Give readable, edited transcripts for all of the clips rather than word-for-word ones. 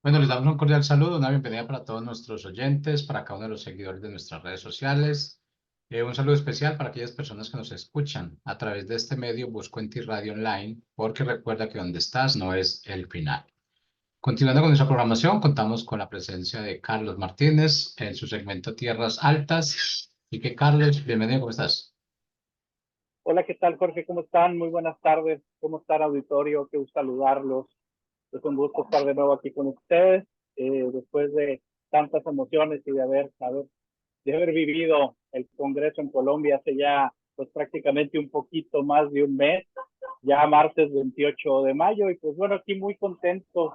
Bueno, les damos un cordial saludo, una bienvenida para todos nuestros oyentes, para cada uno de los seguidores de nuestras redes sociales. Un saludo especial para aquellas personas que nos escuchan a través de este medio Busco en ti Radio Online, porque recuerda que donde estás no es el final. Continuando con nuestra programación, contamos con la presencia de Carlos Martínez en su segmento Tierras Altas. Y que Carlos, bienvenido, ¿cómo estás? Hola, ¿qué tal, Jorge? ¿Cómo están? Muy buenas tardes. ¿Cómo está el auditorio? Qué gusto saludarlos. Es un gusto estar de nuevo aquí con ustedes, después de tantas emociones y de haber vivido el Congreso en Colombia hace ya pues prácticamente un poquito más de un mes, ya martes 28 de mayo, y pues bueno, aquí muy contentos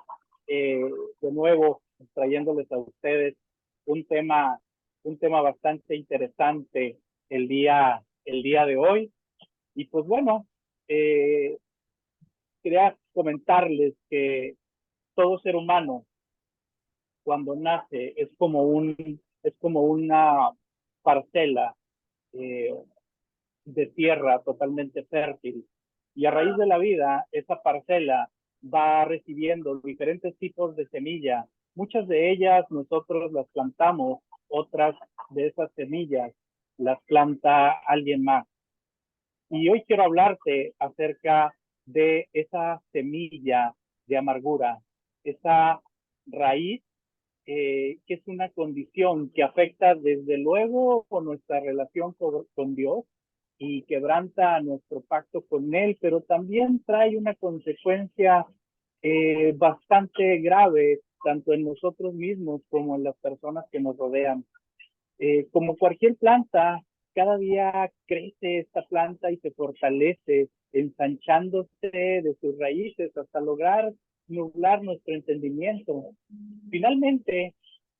de nuevo trayéndoles a ustedes un tema, un tema bastante interesante el día de hoy. Y pues bueno, eh, quería comentarles que todo ser humano cuando nace es como una parcela eh, de tierra totalmente fértil. Y a raíz de la vida, esa parcela va recibiendo diferentes tipos de semilla. Muchas de ellas nosotros las plantamos, otras de esas semillas las planta alguien más. Y hoy quiero hablarte acerca de esa semilla de amargura, esa raíz que es una condición que afecta desde luego con nuestra relación con Dios y quebranta nuestro pacto con Él, pero también trae una consecuencia bastante grave, tanto en nosotros mismos como en las personas que nos rodean. Como cualquier planta, cada día crece esta planta y se fortalece, ensanchándose de sus raíces hasta lograr nublar nuestro entendimiento. Finalmente,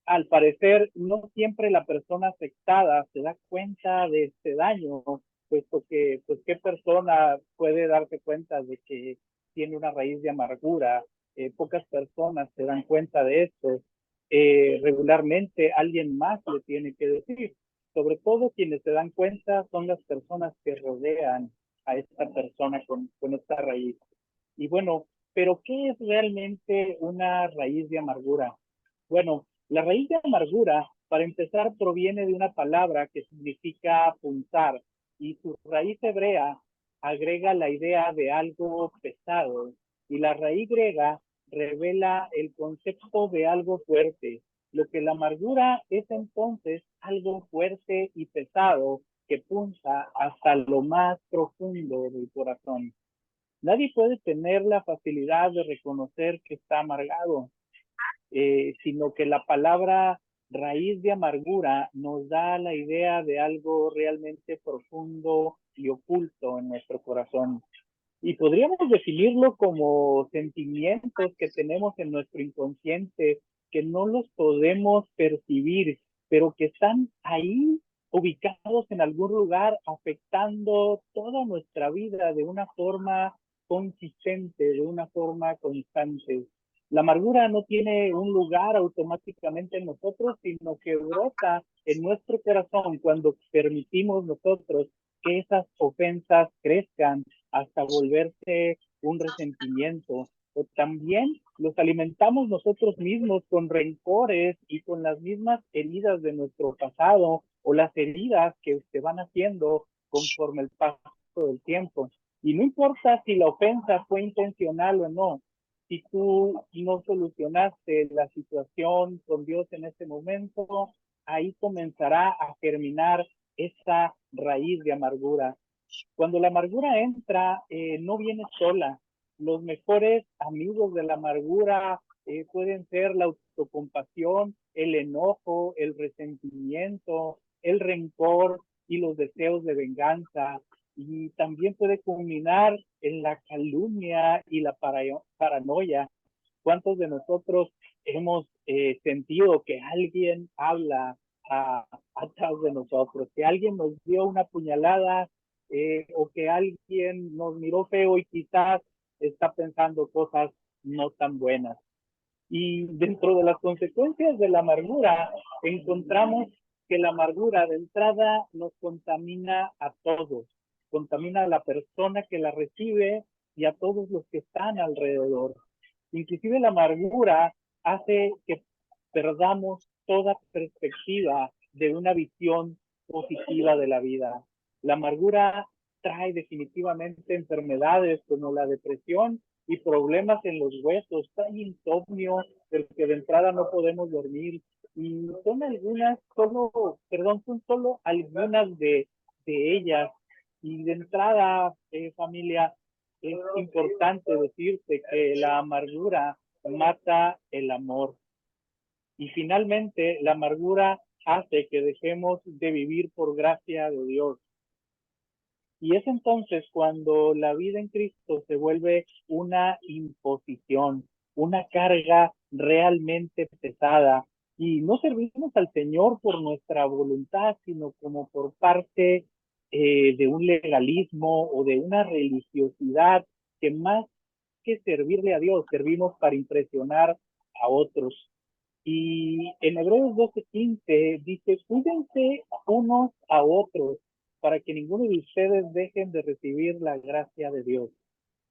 al parecer, no siempre la persona afectada se da cuenta de este daño, puesto que, pues, ¿qué persona puede darse cuenta de que tiene una raíz de amargura? Pocas personas se dan cuenta de esto. Regularmente alguien más le tiene que decir. Sobre todo quienes se dan cuenta son las personas que rodean a esta persona con esta raíz. Y bueno, pero ¿qué es realmente una raíz de amargura? Bueno, la raíz de amargura, para empezar, proviene de una palabra que significa punzar, y su raíz hebrea agrega la idea de algo pesado, y la raíz griega revela el concepto de algo fuerte. Lo que la amargura es entonces algo fuerte y pesado que punza hasta lo más profundo del corazón. Nadie puede tener la facilidad de reconocer que está amargado, sino que la palabra raíz de amargura nos da la idea de algo realmente profundo y oculto en nuestro corazón. Y podríamos definirlo como sentimientos que tenemos en nuestro inconsciente, que no los podemos percibir, pero que están ahí ubicados en algún lugar, afectando toda nuestra vida de una forma consistente, de una forma constante. La amargura no tiene un lugar automáticamente en nosotros, sino que brota en nuestro corazón cuando permitimos nosotros que esas ofensas crezcan hasta volverse un resentimiento. O también los alimentamos nosotros mismos con rencores y con las mismas heridas de nuestro pasado o las heridas que se van haciendo conforme el paso del tiempo. Y no importa si la ofensa fue intencional o no, si tú no solucionaste la situación con Dios en este momento, ahí comenzará a germinar esa raíz de amargura. Cuando la amargura entra, no viene sola. Los mejores amigos de la amargura pueden ser la autocompasión, el enojo, el resentimiento, el rencor y los deseos de venganza. Y también puede culminar en la calumnia y la paranoia. ¿Cuántos de nosotros hemos sentido que alguien habla atrás de nosotros, que alguien nos dio una puñalada o que alguien nos miró feo y quizás está pensando cosas no tan buenas? Y dentro de las consecuencias de la amargura, encontramos que la amargura de entrada nos contamina a todos, contamina a la persona que la recibe y a todos los que están alrededor. Inclusive la amargura hace que perdamos toda perspectiva de una visión positiva de la vida. La amargura trae definitivamente enfermedades como la depresión y problemas en los huesos, trae insomnio, del que de entrada no podemos dormir. Y son algunas, son solo algunas de ellas. Y de entrada, familia, es importante decirte que la amargura mata el amor. Y finalmente, la amargura hace que dejemos de vivir por gracia de Dios. Y es entonces cuando la vida en Cristo se vuelve una imposición, una carga realmente pesada. Y no servimos al Señor por nuestra voluntad, sino como por parte de un legalismo o de una religiosidad que más que servirle a Dios, servimos para impresionar a otros. Y en Hebreos 12:15 dice, cuídense unos a otros para que ninguno de ustedes dejen de recibir la gracia de Dios.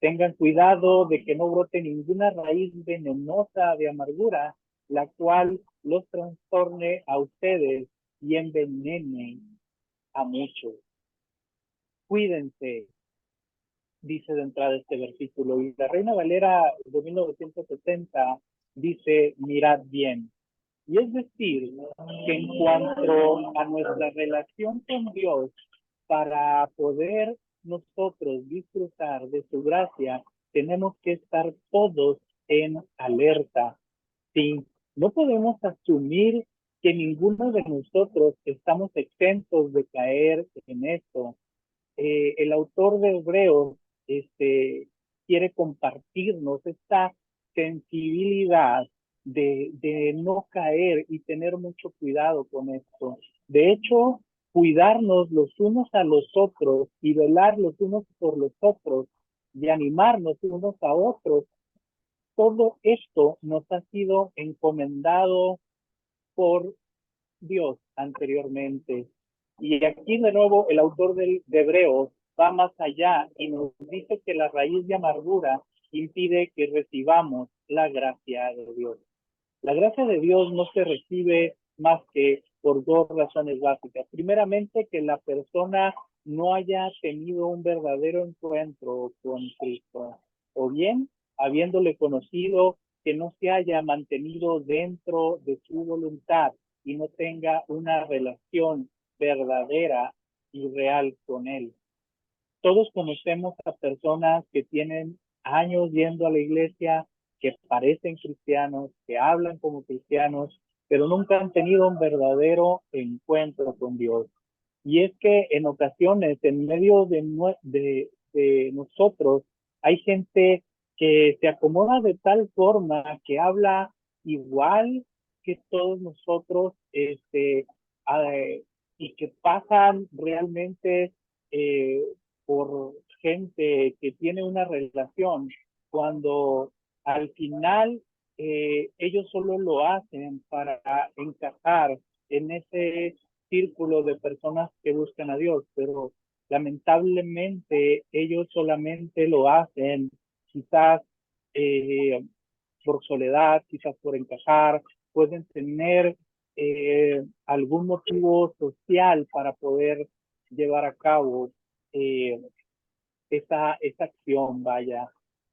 Tengan cuidado de que no brote ninguna raíz venenosa de amargura, la cual los trastorne a ustedes y envenene a muchos. Cuídense, dice de entrada este versículo. Y la Reina Valera de 1970 dice, mirad bien. Y es decir, que en cuanto a nuestra relación con Dios, para poder nosotros disfrutar de su gracia, tenemos que estar todos en alerta. Sí, no podemos asumir que ninguno de nosotros estamos exentos de caer en esto. El autor de Hebreos quiere compartirnos esta sensibilidad de no caer y tener mucho cuidado con esto. De hecho, cuidarnos los unos a los otros y velar los unos por los otros y animarnos unos a otros, todo esto nos ha sido encomendado por Dios anteriormente. Y aquí de nuevo el autor de Hebreos va más allá y nos dice que la raíz de amargura impide que recibamos la gracia de Dios. La gracia de Dios no se recibe más que por dos razones básicas. Primeramente, que la persona no haya tenido un verdadero encuentro con Cristo, o bien, habiéndole conocido, que no se haya mantenido dentro de su voluntad y no tenga una relación verdadera y real con Él. Todos conocemos a personas que tienen años yendo a la iglesia, que parecen cristianos, que hablan como cristianos, pero nunca han tenido un verdadero encuentro con Dios. Y es que en ocasiones, en medio de nosotros, hay gente que se acomoda de tal forma que habla igual que todos nosotros, y que pasan realmente eh, por gente que tiene una relación, cuando al final ellos solo lo hacen para encajar en ese círculo de personas que buscan a Dios, pero lamentablemente ellos solamente lo hacen quizás eh, por soledad, quizás por encajar, pueden tener algún motivo social para poder llevar a cabo eh, esa acción, vaya.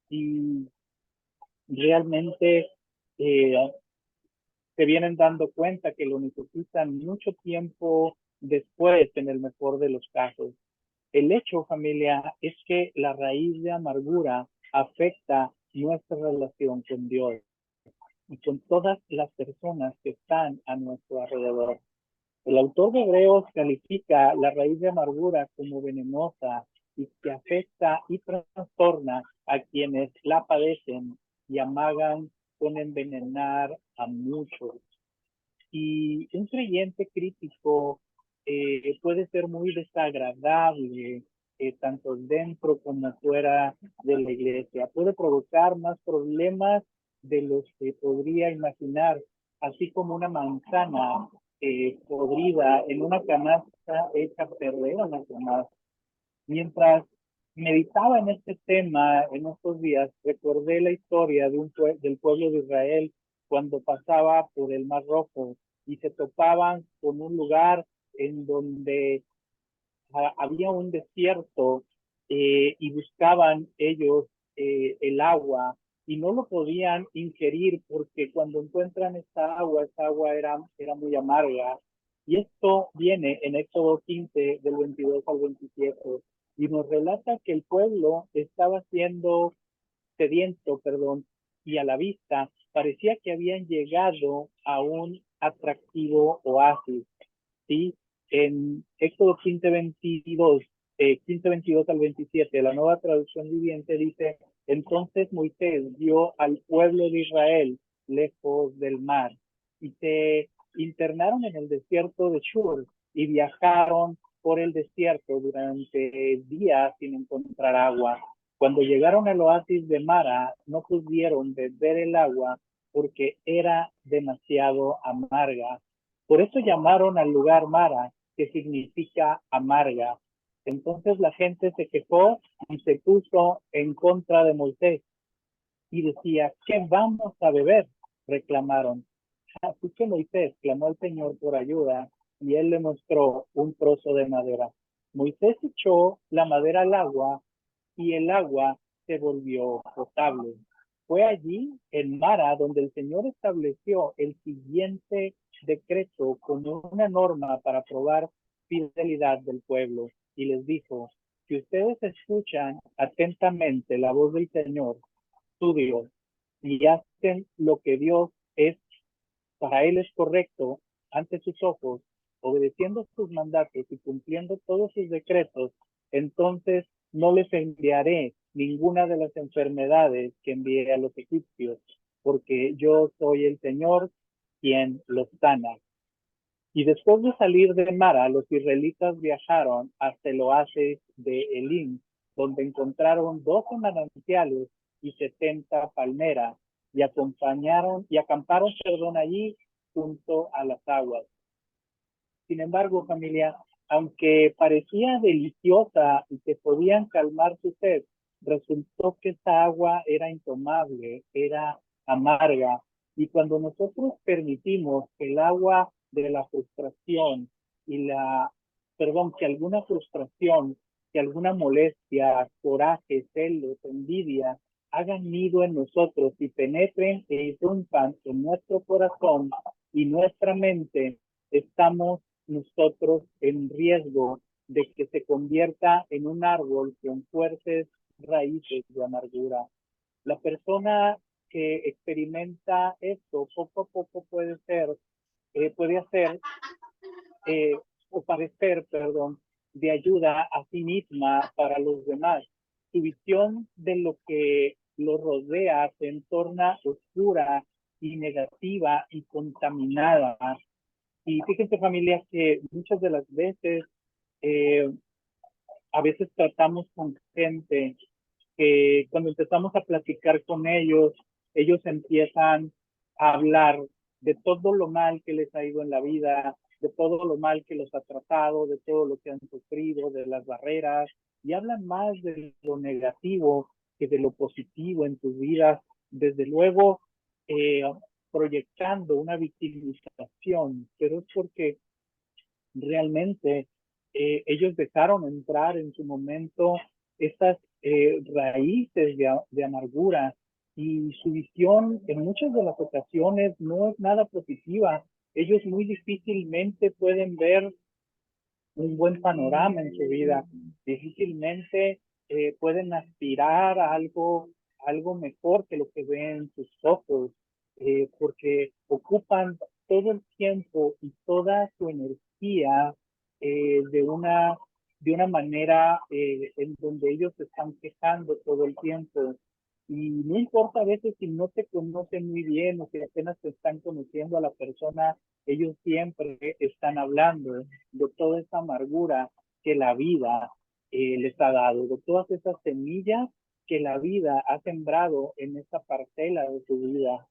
Y realmente eh, se vienen dando cuenta que lo necesitan mucho tiempo después, en el mejor de los casos. El hecho, familia, es que la raíz de amargura afecta nuestra relación con Dios y con todas las personas que están a nuestro alrededor. El autor de Hebreos califica la raíz de amargura como venenosa y que afecta y trastorna a quienes la padecen y amagan con envenenar a muchos. Y un creyente crítico puede ser muy desagradable, tanto dentro como fuera de la iglesia. Puede provocar más problemas de los que podría imaginar, así como una manzana podrida en una canasta hecha a perder a las demás. Mientras meditaba en este tema en estos días, recordé la historia del pueblo de Israel cuando pasaba por el Mar Rojo y se topaban con un lugar en donde había un desierto y buscaban ellos el agua y no lo podían ingerir porque cuando encuentran esta agua era muy amarga. Y esto viene en Éxodo 15, del 22 al 27, y nos relata que el pueblo estaba siendo sediento, perdón, y a la vista parecía que habían llegado a un atractivo oasis, ¿sí? En Éxodo 15, 22 al 27, la nueva traducción viviente dice, entonces Moisés dio al pueblo de Israel lejos del mar y se internaron en el desierto de Shur y viajaron por el desierto durante días sin encontrar agua. Cuando llegaron al oasis de Mara, no pudieron beber el agua porque era demasiado amarga. Por eso llamaron al lugar Mara, que significa amarga. Entonces la gente se quejó y se puso en contra de Moisés y decía, ¿qué vamos a beber? Reclamaron. Así que Moisés clamó al Señor por ayuda y él le mostró un trozo de madera. Moisés echó la madera al agua y el agua se volvió potable. Fue allí, en Mara, donde el Señor estableció el siguiente decreto como una norma para probar fidelidad del pueblo. Y les dijo, si ustedes escuchan atentamente la voz del Señor, su Dios, y hacen lo que Dios es, para Él es correcto ante sus ojos, obedeciendo sus mandatos y cumpliendo todos sus decretos, entonces no les enviaré ninguna de las enfermedades que envié a los egipcios, porque yo soy el Señor quien los sana. Y después de salir de Mara, los israelitas viajaron hasta el oasis de Elim, donde encontraron 12 manantiales y 70 palmeras, y acamparon, allí junto a las aguas. Sin embargo, familia, aunque parecía deliciosa y que podían calmar su sed, resultó que esta agua era intomable, era amarga. Y cuando nosotros permitimos que el agua de la frustración y que alguna frustración, que alguna molestia, coraje, celos, envidia, hagan nido en nosotros y penetren e irrumpan en nuestro corazón y nuestra mente, estamos nosotros en riesgo de que se convierta en un árbol con fuertes raíces de amargura. La persona que experimenta esto poco a poco puede hacer o parecer, perdón, de ayuda a sí misma para los demás. Su visión de lo que lo rodea se torna oscura y negativa y contaminada. Y fíjense, familia, que muchas de las veces, eh, a veces tratamos con gente que cuando empezamos a platicar con ellos empiezan a hablar de todo lo mal que les ha ido en la vida, de todo lo mal que los ha tratado, de todo lo que han sufrido, de las barreras, y hablan más de lo negativo que de lo positivo en sus vidas, desde luego eh, proyectando una victimización, pero es porque realmente ellos dejaron entrar en su momento estas raíces de amargura y su visión en muchas de las ocasiones no es nada positiva. Ellos muy difícilmente pueden ver un buen panorama en su vida, difícilmente pueden aspirar a algo mejor que lo que ven en sus ojos, porque ocupan todo el tiempo y toda su energía de una manera en donde ellos se están quejando todo el tiempo. Y no importa a veces si no te conocen muy bien o si apenas te están conociendo a la persona, ellos siempre están hablando de toda esa amargura que la vida les ha dado, de todas esas semillas que la vida ha sembrado en esa parcela de su vida.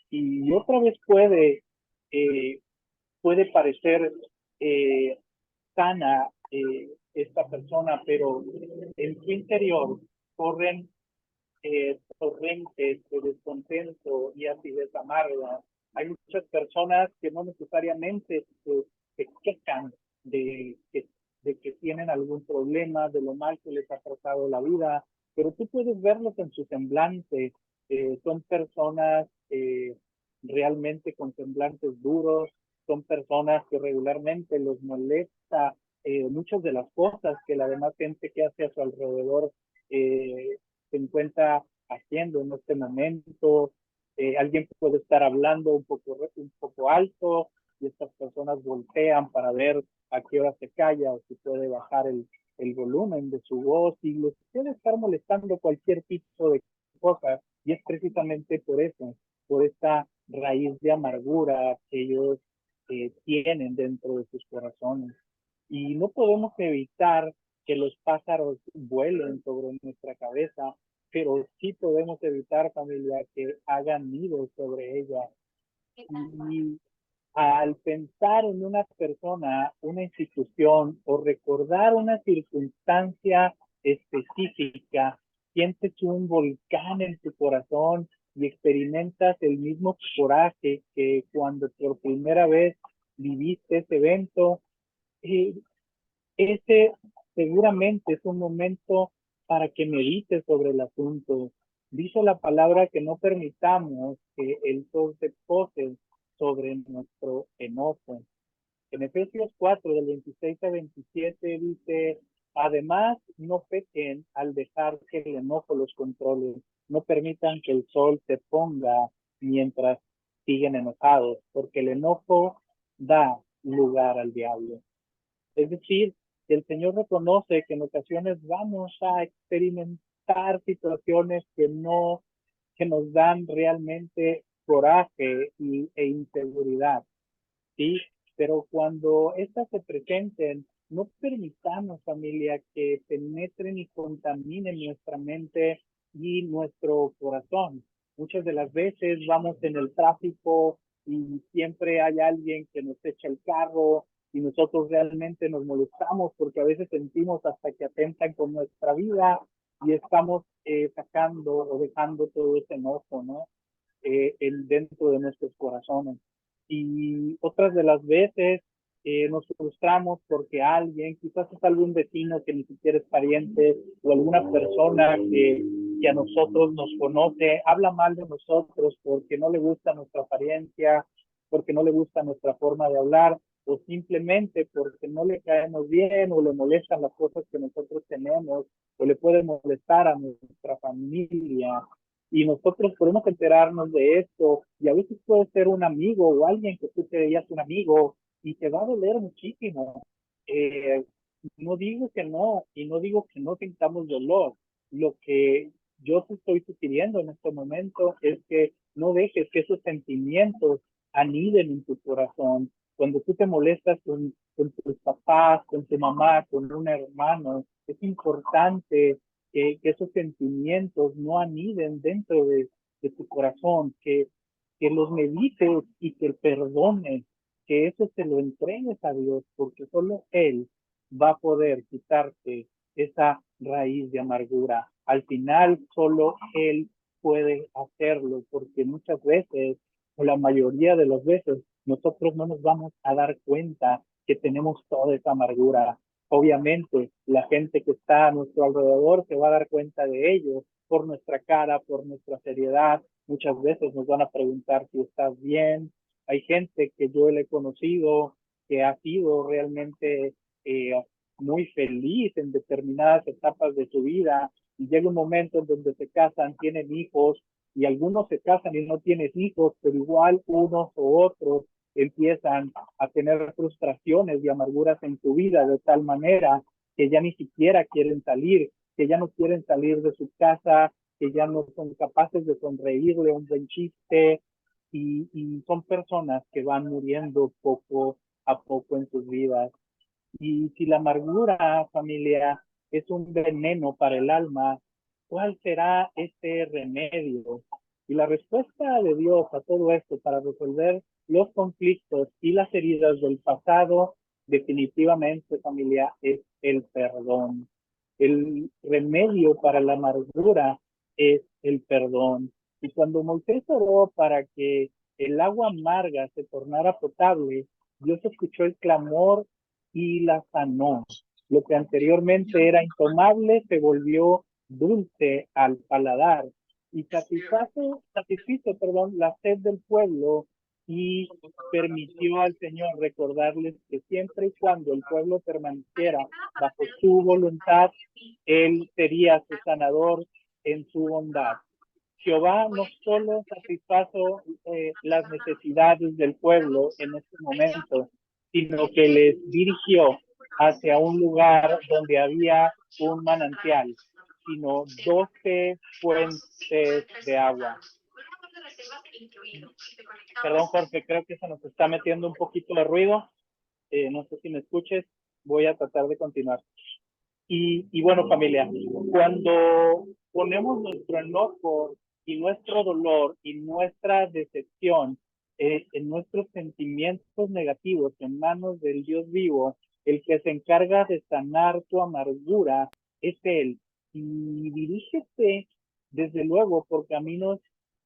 Y otra vez puede parecer eh, sana esta persona, pero en su interior corren torrentes de descontento y acidez amarga. Hay muchas personas que no necesariamente se quejan de que tienen algún problema, de lo mal que les ha tratado la vida, pero tú puedes verlos en su semblante. Son personas realmente con semblantes duros, son personas que regularmente los molesta muchas de las cosas que la demás gente que hace a su alrededor se encuentra haciendo en este momento. Alguien puede estar hablando un poco alto y estas personas voltean para ver a qué hora se calla o si puede bajar el volumen de su voz y les puede estar molestando cualquier tipo de cosas. Y es precisamente por eso, por esta raíz de amargura que ellos tienen dentro de sus corazones. Y no podemos evitar que los pájaros vuelen sobre nuestra cabeza, pero sí podemos evitar, familia, que hagan nidos sobre ella. Y al pensar en una persona, una institución o recordar una circunstancia específica, sientes un volcán en tu corazón y experimentas el mismo coraje que cuando por primera vez viviste ese evento. Y ese seguramente es un momento para que medites sobre el asunto. Dice la palabra que no permitamos que el sol se pose sobre nuestro enojo. En Efesios 4, del 26 a 27, dice, además, no pequen al dejar que el enojo los controle. No permitan que el sol se ponga mientras siguen enojados, porque el enojo da lugar al diablo. Es decir, el Señor reconoce que en ocasiones vamos a experimentar situaciones que nos dan realmente coraje e inseguridad, ¿sí? Pero cuando estas se presenten, no permitamos, familia, que penetren y contaminen nuestra mente y nuestro corazón. Muchas de las veces vamos en el tráfico y siempre hay alguien que nos echa el carro y nosotros realmente nos molestamos porque a veces sentimos hasta que atentan con nuestra vida y estamos sacando o dejando todo ese enojo, ¿no? Dentro de nuestros corazones. Y otras de las veces nos frustramos porque alguien, quizás es algún vecino que ni siquiera es pariente o alguna persona que a nosotros nos conoce, habla mal de nosotros porque no le gusta nuestra apariencia, porque no le gusta nuestra forma de hablar o simplemente porque no le caemos bien o le molestan las cosas que nosotros tenemos o le puede molestar a nuestra familia y nosotros podemos enterarnos de esto y a veces puede ser un amigo o alguien que tú creías un amigo y te va a doler muchísimo. Eh, no digo que no y no digo que no sintamos dolor. Lo que yo te estoy sugiriendo en este momento es que no dejes que esos sentimientos aniden en tu corazón. Cuando tú te molestas con tus papás, con tu mamá, con un hermano, es importante que esos sentimientos no aniden dentro de tu corazón, que los medites y que perdones, que eso se lo entregues a Dios, porque solo Él va a poder quitarte esa raíz de amargura. Al final, solo Él puede hacerlo, porque muchas veces, o la mayoría de las veces, nosotros no nos vamos a dar cuenta que tenemos toda esa amargura. Obviamente, la gente que está a nuestro alrededor se va a dar cuenta de ello por nuestra cara, por nuestra seriedad. Muchas veces nos van a preguntar si estás bien. Hay gente que yo le he conocido que ha sido realmente eh, muy feliz en determinadas etapas de su vida y llega un momento en donde se casan, tienen hijos y algunos se casan y no tienen hijos, pero igual unos u otros empiezan a tener frustraciones y amarguras en su vida de tal manera que ya ni siquiera quieren salir, que ya no quieren salir de su casa, que ya no son capaces de sonreírle un buen chiste y son personas que van muriendo poco a poco en sus vidas. Y si la amargura, familia, es un veneno para el alma, ¿cuál será este remedio? Y la respuesta de Dios a todo esto para resolver los conflictos y las heridas del pasado, definitivamente, familia, es el perdón. El remedio para la amargura es el perdón. Y cuando Moisés oró para que el agua amarga se tornara potable, Dios escuchó el clamor y la sanó. Lo que anteriormente era intomable se volvió dulce al paladar y satisfizo, la sed del pueblo y permitió al Señor recordarles que siempre y cuando el pueblo permaneciera bajo su voluntad, Él sería su sanador en su bondad. Jehová no solo satisfazo las necesidades del pueblo en este momento, sino que les dirigió hacia un lugar donde había un manantial, sino 12 fuentes de agua. Perdón, Jorge, creo que se nos está metiendo un poquito de ruido. No sé si me escuches. Voy a tratar de continuar. Y bueno, familia, cuando ponemos nuestro enojo y nuestro dolor y nuestra decepción en nuestros sentimientos negativos en manos del Dios vivo, el que se encarga de sanar tu amargura es Él. Y dirígete, desde luego, por caminos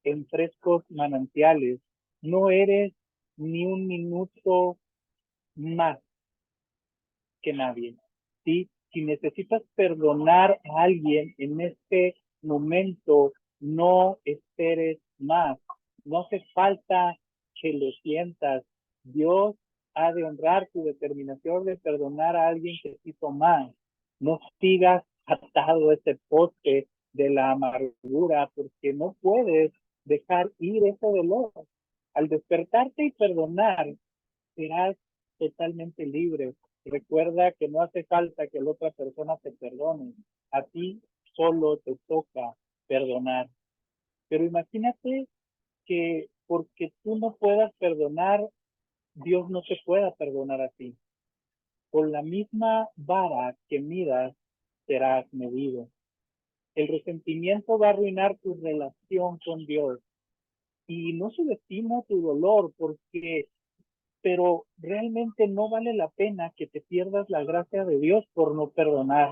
en frescos manantiales. No eres ni un minuto más que nadie. ¿Sí? Si necesitas perdonar a alguien en este momento, no esperes más. No hace falta que lo sientas. Dios ha de honrar tu determinación de perdonar a alguien que te hizo mal. No sigas atado a ese poste de la amargura porque no puedes dejar ir ese dolor. Al despertarte y perdonar, serás totalmente libre. Recuerda que no hace falta que la otra persona te perdone. A ti solo te toca perdonar. Pero imagínate que porque tú no puedas perdonar, Dios no te pueda perdonar a ti. Con la misma vara que midas, serás medido. El resentimiento va a arruinar tu relación con Dios. Y no subestima tu dolor pero realmente no vale la pena que te pierdas la gracia de Dios por no perdonar.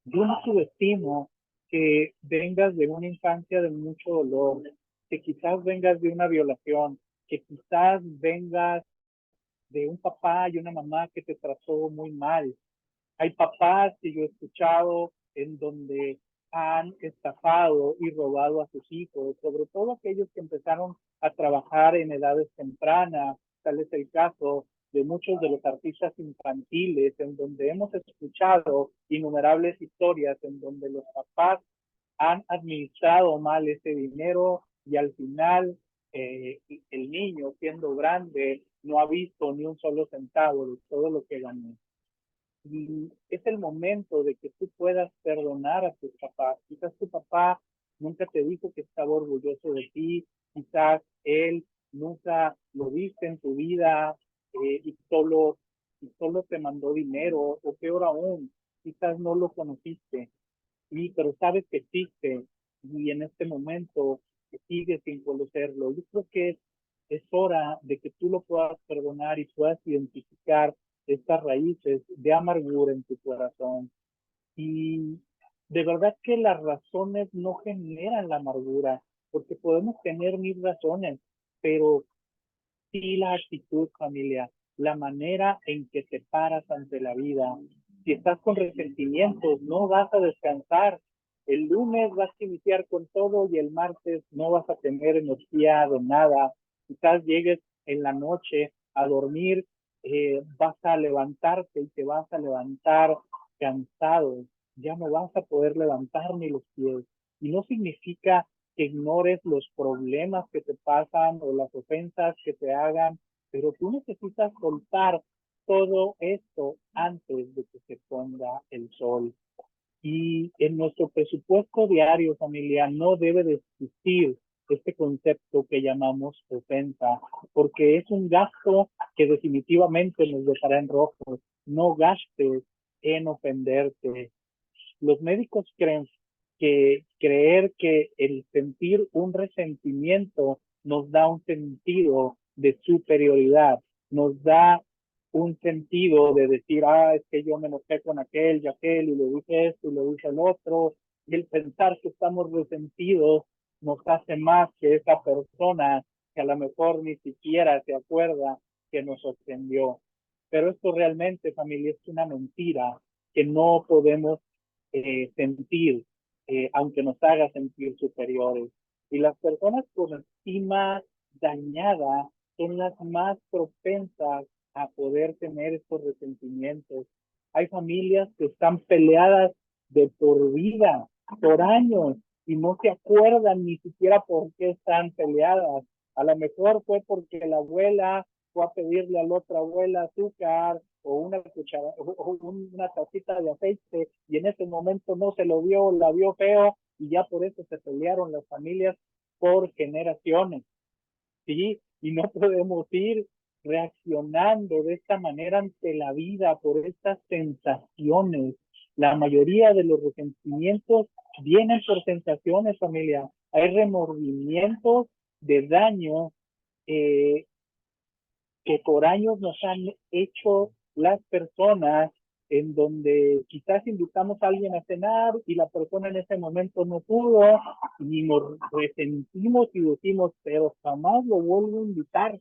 Yo no subestimo que vengas de una infancia de mucho dolor, que quizás vengas de una violación, que quizás vengas de un papá y una mamá que te trató muy mal. Hay papás que yo he escuchado en donde han estafado y robado a sus hijos, sobre todo aquellos que empezaron a trabajar en edades tempranas. Tal es el caso de muchos de los artistas infantiles, en donde hemos escuchado innumerables historias en donde los papás han administrado mal ese dinero y al final el niño, siendo grande, no ha visto ni un solo centavo de todo lo que ganó. Y es el momento de que tú puedas perdonar a tus papás. Quizás tu papá nunca te dijo que estaba orgulloso de ti, quizás él nunca lo viste en tu vida y solo te mandó dinero, o peor aún, quizás no lo conociste, pero sabes que existe y en este momento sigues sin conocerlo. Yo creo que es hora de que tú lo puedas perdonar y puedas identificar estas raíces de amargura en tu corazón. Y de verdad que las razones no generan la amargura, porque podemos tener mil razones, pero sí la actitud, familia, la manera en que te paras ante la vida. Si estás con resentimientos, no vas a descansar. El lunes vas a iniciar con todo y el martes no vas a tener energía de nada. Quizás llegues en la noche a dormir, vas a levantarte y te vas a levantar cansado. Ya no vas a poder levantar ni los pies. Y no significa que ignores los problemas que te pasan o las ofensas que te hagan, pero tú necesitas soltar todo esto antes de que se ponga el sol. Y en nuestro presupuesto diario, familia, no debe de existir este concepto que llamamos ofensa, porque es un gasto que definitivamente nos dejará en rojo. No gastes en ofenderte. Los médicos creen que creer que el sentir un resentimiento nos da un sentido de superioridad, nos da un sentido de decir, es que yo me enojé con aquel y aquel y le dije esto y le dije el otro, y el pensar que estamos resentidos nos hace más que esa persona que a lo mejor ni siquiera se acuerda que nos ofendió. Pero esto realmente, familia, es una mentira que no podemos sentir, aunque nos haga sentir superiores. Y las personas con estima dañada son las más propensas a poder tener estos resentimientos. Hay familias que están peleadas de por vida, por años, y no se acuerdan ni siquiera por qué están peleadas. A lo mejor fue porque la abuela fue a pedirle a la otra abuela azúcar o una cuchara o una tacita de aceite y en ese momento no se lo vio, la vio feo y ya por eso se pelearon las familias por generaciones, ¿sí? Y no podemos ir reaccionando de esta manera ante la vida por estas sensaciones. La mayoría de los resentimientos vienen por sensaciones, familia. Hay remordimientos de daño eh, que por años nos han hecho las personas, en donde quizás invitamos a alguien a cenar y la persona en ese momento no pudo y nos resentimos y decimos, pero jamás lo vuelvo a invitar.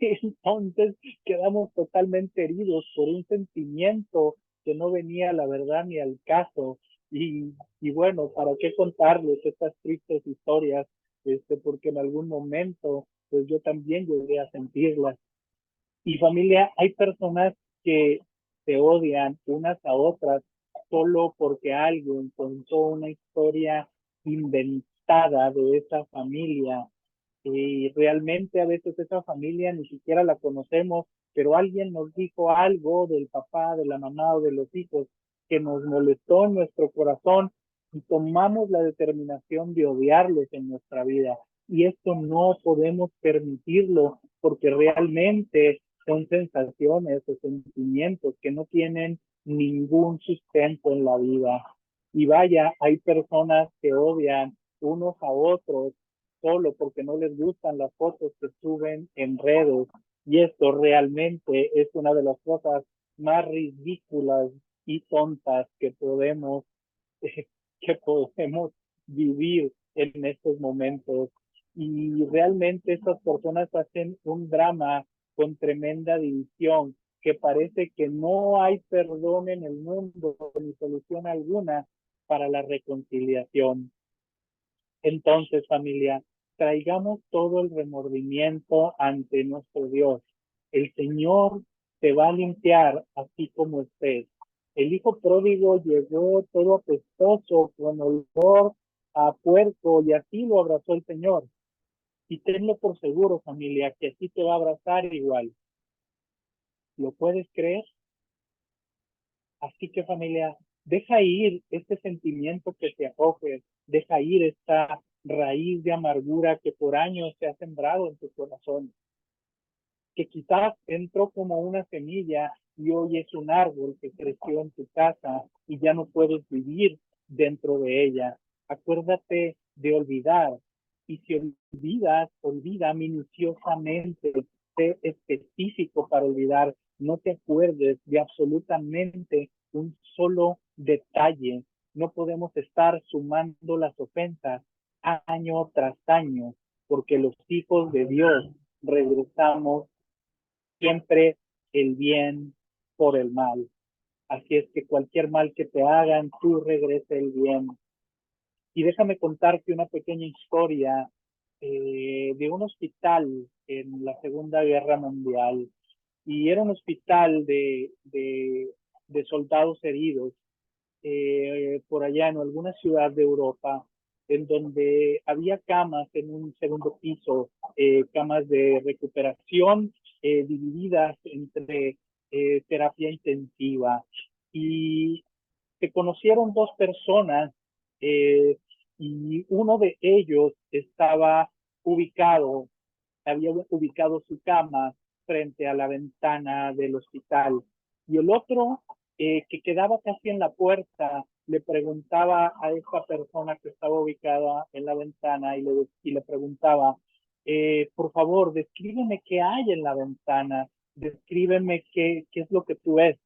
Entonces quedamos totalmente heridos por un sentimiento que no venía a la verdad ni al caso. Y bueno, ¿para qué contarles estas tristes historias? Porque en algún momento, pues yo también llegué a sentirlas. Y familia, hay personas que se odian unas a otras solo porque alguien contó una historia inventada de esa familia y realmente a veces esa familia ni siquiera la conocemos, pero alguien nos dijo algo del papá, de la mamá o de los hijos que nos molestó en nuestro corazón y tomamos la determinación de odiarlos en nuestra vida. Y esto no podemos permitirlo porque realmente son sensaciones o sentimientos que no tienen ningún sustento en la vida. Y vaya, hay personas que odian unos a otros solo porque no les gustan las fotos que suben en redes. Y esto realmente es una de las cosas más ridículas y tontas que podemos vivir en estos momentos. Y realmente estas personas hacen un drama con tremenda división, que parece que no hay perdón en el mundo ni solución alguna para la reconciliación. Entonces, familia, traigamos todo el remordimiento ante nuestro Dios. El Señor te va a limpiar así como estés. El hijo pródigo llegó todo apestoso, con olor a puerco, y así lo abrazó el Señor. Y tenlo por seguro, familia, que así te va a abrazar igual. ¿Lo puedes creer? Así que familia, deja ir este sentimiento que te acoge, deja ir esta raíz de amargura que por años se ha sembrado en tu corazón, que quizás entró como una semilla y hoy es un árbol que creció en tu casa y ya no puedes vivir dentro de ella. Acuérdate de olvidar y si olvidas, olvida minuciosamente, sé específico para olvidar, no te acuerdes de absolutamente un solo detalle. No podemos estar sumando las ofensas año tras año, porque los hijos de Dios regresamos siempre el bien por el mal. Así es que cualquier mal que te hagan, tú regrese el bien. Y déjame contarte una pequeña historia de un hospital en la Segunda Guerra Mundial. Y era un hospital de soldados heridos por allá en alguna ciudad de Europa, en donde había camas en un segundo piso, camas de recuperación divididas entre terapia intensiva. Y se conocieron dos personas eh, y uno de ellos estaba ubicado, había ubicado su cama frente a la ventana del hospital y el otro que quedaba casi en la puerta le preguntaba a esta persona que estaba ubicada en la ventana y le preguntaba, por favor, descríbeme qué hay en la ventana, descríbeme qué es lo que tú ves.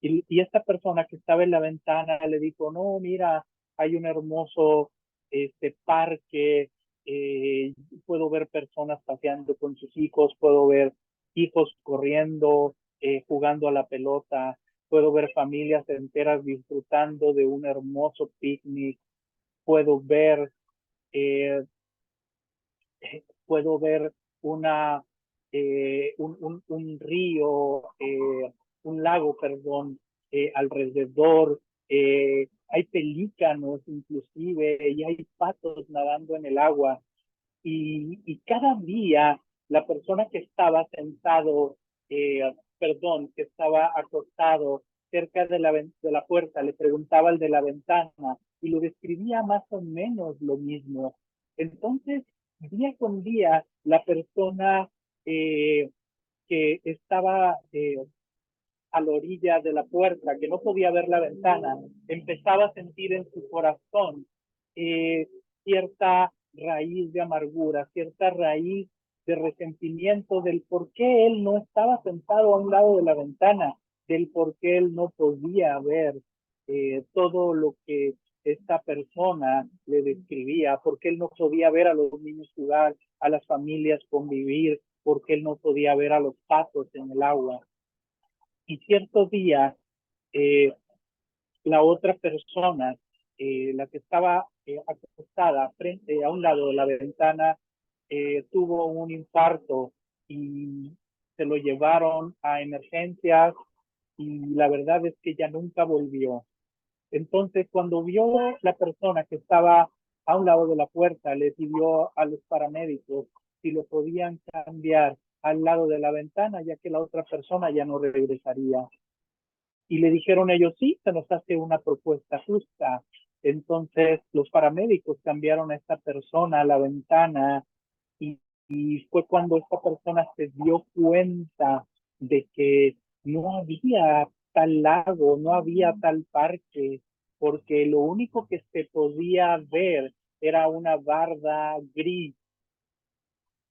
Y esta persona que estaba en la ventana le dijo, no, mira, hay un hermoso este parque, puedo ver personas paseando con sus hijos, puedo ver hijos corriendo, jugando a la pelota, puedo ver familias enteras disfrutando de un hermoso picnic, puedo ver, eh, puedo ver un río, un lago, perdón, alrededor. Hay pelícanos inclusive y hay patos nadando en el agua. Y cada día la persona que estaba sentado, que estaba acostado cerca de la puerta, le preguntaba al de la ventana y lo describía más o menos lo mismo. Entonces, día con día, la persona eh, que estaba a la orilla de la puerta, que no podía ver la ventana, empezaba a sentir en su corazón eh, cierta raíz de amargura, cierta raíz de resentimiento del por qué él no estaba sentado a un lado de la ventana, del por qué él no podía ver todo lo que esta persona le describía, porque él no podía ver a los niños jugar, a las familias convivir, porque él no podía ver a los patos en el agua. Y cierto día, eh, la otra persona, la que estaba acostada frente a un lado de la ventana, tuvo un infarto y se lo llevaron a emergencias y la verdad es que ya nunca volvió. Entonces, cuando vio la persona que estaba a un lado de la puerta, le pidió a los paramédicos si lo podían cambiar al lado de la ventana, ya que la otra persona ya no regresaría. Y le dijeron ellos, sí, se nos hace una propuesta justa. Entonces los paramédicos cambiaron a esta persona a la ventana y fue cuando esta persona se dio cuenta de que no había tal lago, no había tal parque, porque lo único que se podía ver era una barda gris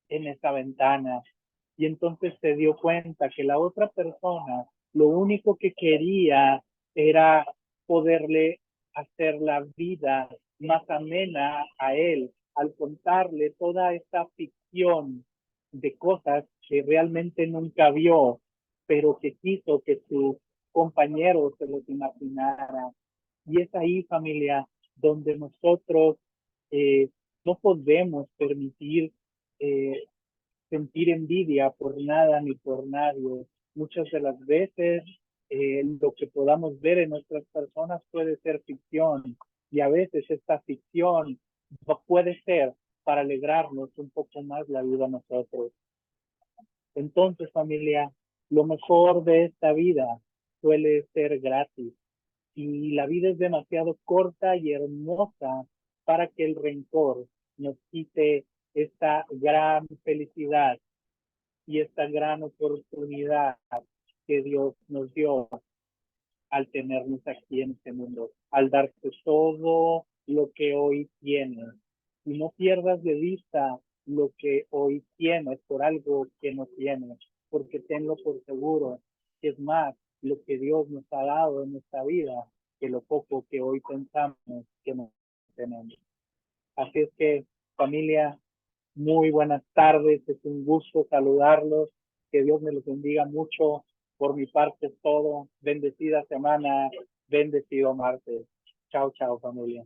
en esa ventana. Y entonces se dio cuenta que la otra persona lo único que quería era poderle hacer la vida más amena a él, al contarle toda esta ficción de cosas que realmente nunca vio, pero que quiso que su compañero se los imaginara. Y es ahí, familia, donde nosotros no podemos permitir eh, sentir envidia por nada ni por nadie. Muchas de las veces lo que podamos ver en nuestras personas puede ser ficción y a veces esta ficción no puede ser para alegrarnos un poco más la vida a nosotros. Entonces, familia, lo mejor de esta vida suele ser gratis y la vida es demasiado corta y hermosa para que el rencor nos quite esta gran felicidad y esta gran oportunidad que Dios nos dio al tenernos aquí en este mundo, al darte todo lo que hoy tienes. Y no pierdas de vista lo que hoy tienes por algo que no tienes, porque tenlo por seguro, que es más lo que Dios nos ha dado en nuestra vida que lo poco que hoy pensamos que no tenemos. Así es que, familia, muy buenas tardes, es un gusto saludarlos, que Dios me los bendiga mucho, por mi parte es todo, bendecida semana, bendecido martes. Chao, chao familia.